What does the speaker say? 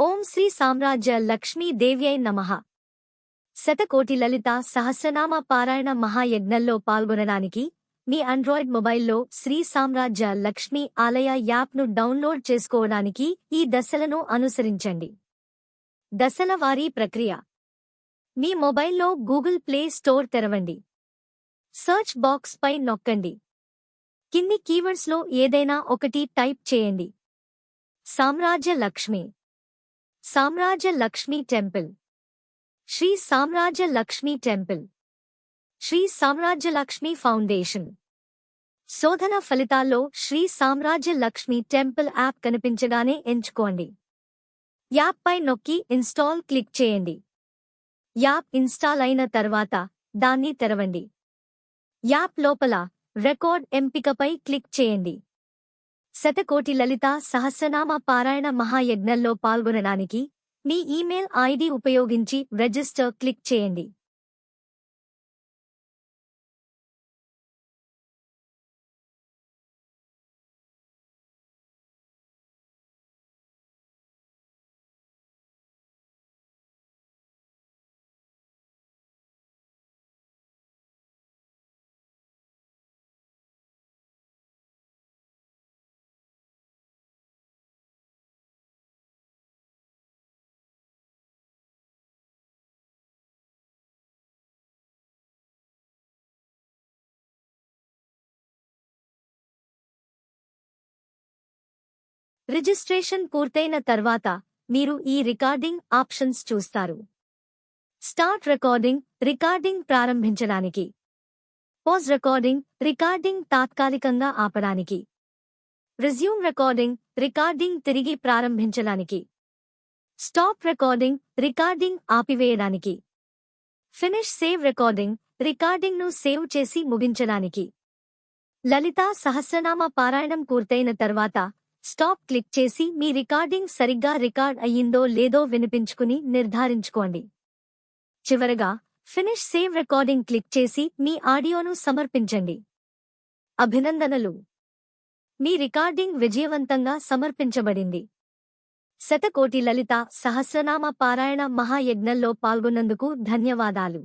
ఓం శ్రీ సామ్రాజ్య లక్ష్మీ దేవ్యై నమః. శతకోటి లలిత సహస్రనామ పారాయణ మహాయజ్ఞంలో పాల్గొనడానికి మీ ఆండ్రాయిడ్ మొబైల్లో శ్రీ సామ్రాజ్య లక్ష్మీ ఆలయ యాప్ను డౌన్లోడ్ చేసుకోవడానికి ఈ దశలను అనుసరించండి. దశల వారీ ప్రక్రియ. మీ మొబైల్లో గూగుల్ ప్లే స్టోర్ తెరవండి. సర్చ్ బాక్స్ పై నొక్కండి. కింది కీవర్డ్స్లో ఏదైనా ఒకటి టైప్ చేయండి. సామ్రాజ్య లక్ష్మి, సామ్రాజ్య లక్ష్మీ టెంపుల్, శ్రీ సామ్రాజ్య లక్ష్మీ టెంపుల్, శ్రీ సామ్రాజ్య లక్ష్మీ ఫౌండేషన్. శోధన ఫలితాల్లో శ్రీ సామ్రాజ్య లక్ష్మీ టెంపుల్ యాప్ కనిపించగానే ఎంచుకోండి. యాప్ పై నొక్కి ఇన్స్టాల్ క్లిక్ చేయండి. యాప్ ఇన్స్టాల్ అయిన తర్వాత దాన్ని తెరవండి. యాప్ లోపల రికార్డ్ ఎంపికపై క్లిక్ చేయండి. శతకోటి లలిత సహస్రనామ పారాయణ మహాయజ్ఞంలో పాల్గొనడానికి మీ ఈమెయిల్ ఐడి ఉపయోగించి రిజిస్టర్ క్లిక్ చేయండి. రిజిస్ట్రేషన్ పూర్తయిన తర్వాత మీరు ఈ రికార్డింగ్ ఆప్షన్స్ చూస్తారు. స్టార్ట్ రికార్డింగ్, రికార్డింగ్ ప్రారంభించడానికి. పాజ్ రికార్డింగ్, రికార్డింగ్ తాత్కాలికంగా ఆపడానికి. రిజ్యూమ్ రికార్డింగ్, రికార్డింగ్ తిరిగి ప్రారంభించడానికి. స్టాప్ రికార్డింగ్, రికార్డింగ్ ఆపివేయడానికి. ఫినిష్ సేవ్ రికార్డింగ్, రికార్డింగ్ను సేవ్ చేసి ముగించడానికి. లలితా సహస్రనామ పారాయణం పూర్తయిన తర్వాత స్టాప్ క్లిక్ చేసి మీ రికార్డింగ్ సరిగ్గా రికార్డ్ అయ్యిందో లేదో వినిపించుకుని నిర్ధారించుకోండి. చివరగా ఫినిష్ సేవ్ రికార్డింగ్ క్లిక్ చేసి మీ ఆడియోను సమర్పించండి. అభినందనలు! మీ రికార్డింగ్ విజయవంతంగా సమర్పించబడింది. శతకోటి లలిత సహస్రనామ పారాయణ మహాయజ్ఞంలో పాల్గొన్నందుకు ధన్యవాదాలు.